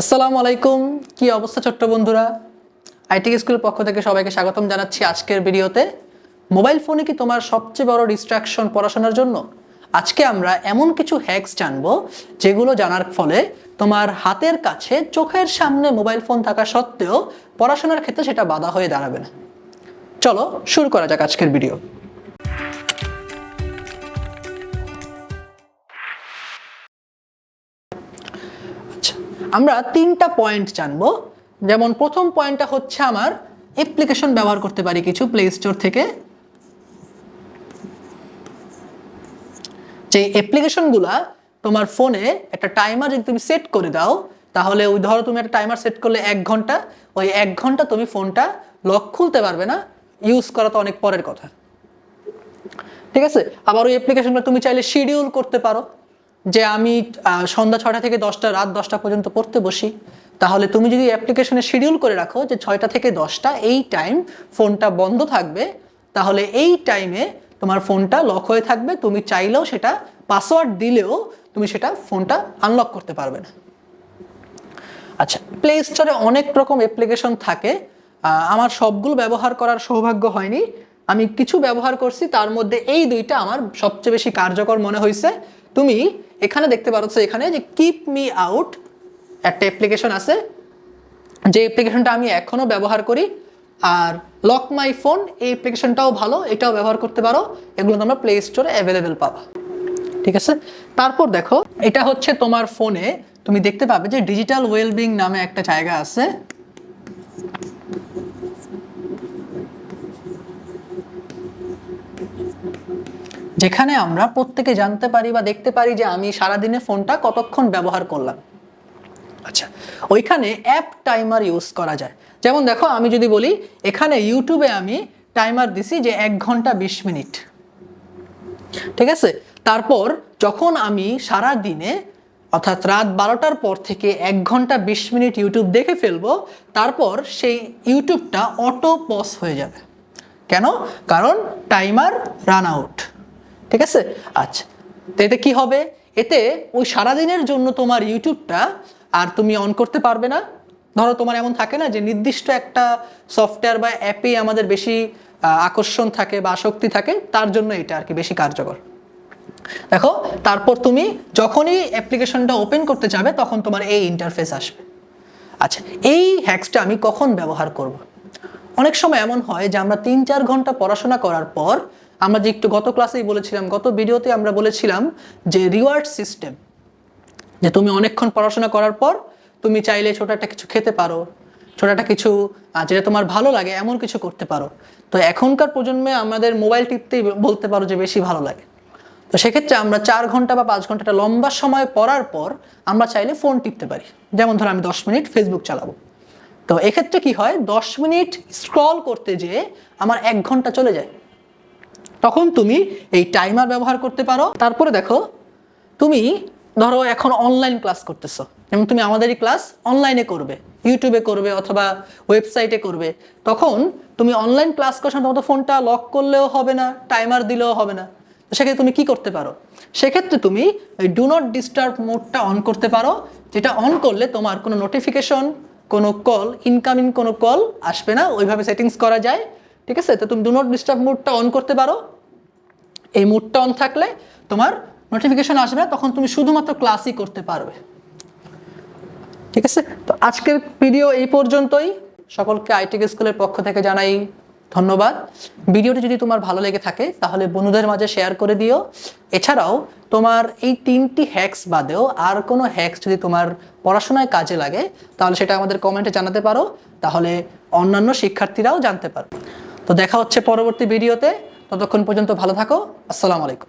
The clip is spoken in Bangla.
আসসালামু আলাইকুম, কি অবস্থা ছোট্ট বন্ধুরা? আইটি স্কুলের পক্ষ থেকে সবাইকে স্বাগতম জানাচ্ছি আজকের ভিডিওতে। মোবাইল ফোনে কি তোমার সবচেয়ে বড় ডিস্ট্রাকশন পড়াশোনার জন্য? আজকে আমরা এমন কিছু হ্যাকস জানবো যেগুলো জানার ফলে তোমার হাতের কাছে চোখের সামনে মোবাইল ফোন থাকা সত্ত্বেও পড়াশোনার ক্ষেত্রে সেটা বাধা হয়ে দাঁড়াবে না। চলো শুরু করা যাক আজকের ভিডিও। আমরা তিনটা পয়েন্ট জানবো। যেমন প্রথম পয়েন্টটা হচ্ছে আমার অ্যাপ্লিকেশন ব্যবহার করতে পারি কিছু প্লে স্টোর থেকে। যে অ্যাপ্লিকেশনগুলা তোমার ফোনে একটা টাইমার যদি তুমি সেট করে দাও, তাহলে ওই ধরো তুমি একটা টাইমার সেট করলে 1 ঘন্টা, ওই 1 ঘন্টা তুমি ফোনটা লক খুলতে পারবে না, ইউজ করা তো অনেক পরের কথা, ঠিক আছে? আবার ওই অ্যাপ্লিকেশনটা তুমি চাইলে শিডিউল করতে পারো যে আমি সন্ধ্যা 6টা থেকে 10টা, রাত 10টা পর্যন্ত পড়তে বসি। তাহলে তুমি যদি অ্যাপ্লিকেশনে শিডিউল করে রাখো যে 6টা থেকে 10টা এই টাইম ফোনটা বন্ধ থাকবে, তাহলে এই টাইমে তোমার ফোনটা লক হয়ে থাকবে, তুমি চাইলেও সেটা পাসওয়ার্ড দিলেও তুমি সেটা ফোনটা আনলক করতে পারবে না। আচ্ছা, প্লে স্টোরে অনেক রকম অ্যাপ্লিকেশন থাকে, আমার সবগুলো ব্যবহার করার সৌভাগ্য হয়নি, আমি কিছু ব্যবহার করছি, তার মধ্যে এই দুইটা আমার সবচেয়ে বেশি কার্যকর মনে হয়েছে। তুমি এখানে দেখতে পাচ্ছ এখানে যে কিপ মি আউট একটা অ্যাপ্লিকেশন আছে, যে অ্যাপ্লিকেশনটা আমি এখনো ব্যবহার করি। আর লক মাই ফোন এই অ্যাপ্লিকেশনটাও ভালো, এটাও ব্যবহার করতে পারো, এগুলো তোমরা প্লে স্টোরে অ্যাভেলেবেল পাবা, ঠিক আছে? তারপর দেখো, এটা হচ্ছে তোমার ফোনে তুমি দেখতে পাবে যে ডিজিটাল ওয়েলবিং নামে একটা জায়গা আছে। যেখানে আমরা প্রত্যেকে জানতে পারি বা দেখতে পারি যে আমি সারাদিনে ফোনটা কতক্ষণ ব্যবহার করলাম। আচ্ছা, ওইখানে অ্যাপ টাইমার ইউজ করা যায়। যেমন দেখো, আমি যদি বলি এখানে ইউটিউবে আমি টাইমার দিছি যে 1 ঘন্টা 20 মিনিট, ঠিক আছে? তারপর যখন আমি সারা দিনে অর্থাৎ রাত 12টার পর থেকে 1 ঘন্টা 20 মিনিট ইউটিউব দেখে ফেলবো, তারপর সেই ইউটিউবটা অটো পজ হয়ে যাবে। কেন? কারণ টাইমার রান আউট, ঠিক আছে? আচ্ছা, তো এতে কি হবে? এতে ওই সারাদিনের জন্য তোমার ইউটিউবটা আর তুমি অন করতে পারবে না। ধরো তোমার এমন থাকে না যে নির্দিষ্ট একটা সফটওয়্যার বা অ্যাপে আমাদের বেশি আকর্ষণ থাকে বা আসক্তি থাকে, তার জন্য এটা আর কি বেশি কার্যকর। দেখো, তারপর তুমি যখনই অ্যাপ্লিকেশনটা ওপেন করতে যাবে তখন তোমার এই ইন্টারফেস আসবে। আচ্ছা, এই হ্যাকসটা আমি কখন ব্যবহার করব? অনেক সময় এমন হয় যে আমরা 3-4 ঘন্টা পড়াশোনা করার পর, আমরা যে একটু গত ক্লাসেই বলেছিলাম, গত ভিডিওতে আমরা বলেছিলাম যে রিওয়ার্ড সিস্টেম, যে তুমি অনেকক্ষণ পড়াশোনা করার পর তুমি চাইলে ছোট একটা কিছু খেতে পারো, ছোট একটা কিছু যেটা তোমার ভালো লাগে এমন কিছু করতে পারো। তো এখনকার প্রজন্মে আমাদের মোবাইল টিপতেই বলতে পারো যে বেশি ভালো লাগে। তো সেক্ষেত্রে আমরা 4 ঘন্টা বা 5 ঘন্টা একটা লম্বা সময় পড়ার পর আমরা চাইলে ফোন টিপতে পারি। যেমন ধরো আমি 10 মিনিট ফেসবুক চালাবো, তো এক্ষেত্রে কি হয়, 10 মিনিট স্ক্রল করতে যেয়ে আমার 1 ঘন্টা চলে যায়। তখন তুমি এই টাইমার ব্যবহার করতে পারো। তারপরে দেখো, তুমি ধরো এখন অনলাইন ক্লাস করতেছো, যেমন তুমি আমাদেরই ক্লাস অনলাইনে করবে, ইউটিউবে করবে অথবা ওয়েবসাইটে করবে, তখন তুমি অনলাইন ক্লাস করছো, তোমার তো ফোনটা লক করলেও হবে না, টাইমার দিলেও হবে না। তো সেক্ষেত্রে তুমি কি করতে পারো? সেক্ষেত্রে তুমি ওই ডু নট ডিস্টার্ব মোডটা অন করতে পারো, যেটা অন করলে তোমার কোনো নোটিফিকেশন, কোনো কল, ইনকামিং কোনো কল আসবে না, ওইভাবে সেটিংস করা যায়, ঠিক আছে? তো তুমি ডু নট ডিস্টার্ব মোডটা অন করতে পারো। এই মোডটা অন থাকলে তোমার নোটিফিকেশন আসবে না, তখন তুমি শুধুমাত্র ক্লাসই করতে পারবে, ঠিক আছে? তো আজকের ভিডিও এই পর্যন্তই। সকলকে আইটি স্কুলের পক্ষ থেকে জানাই ধন্যবাদ। ভিডিওটি যদি তোমার ভালো লেগে থাকে তাহলে বন্ধুদের মাঝে শেয়ার করে দিও। এছাড়াও তোমার এই 3টি হ্যাকস বাদেও আর কোনো হ্যাকস যদি তোমার পড়াশোনায় কাজে লাগে তাহলে সেটা আমাদের কমেন্টে জানাতে পারো, তাহলে অন্যান্য শিক্ষার্থীরাও জানতে পারো। তো দেখা হচ্ছে পরবর্তী ভিডিওতে, ততক্ষণ পর্যন্ত ভালো থাকো। আসসালামু আলাইকুম।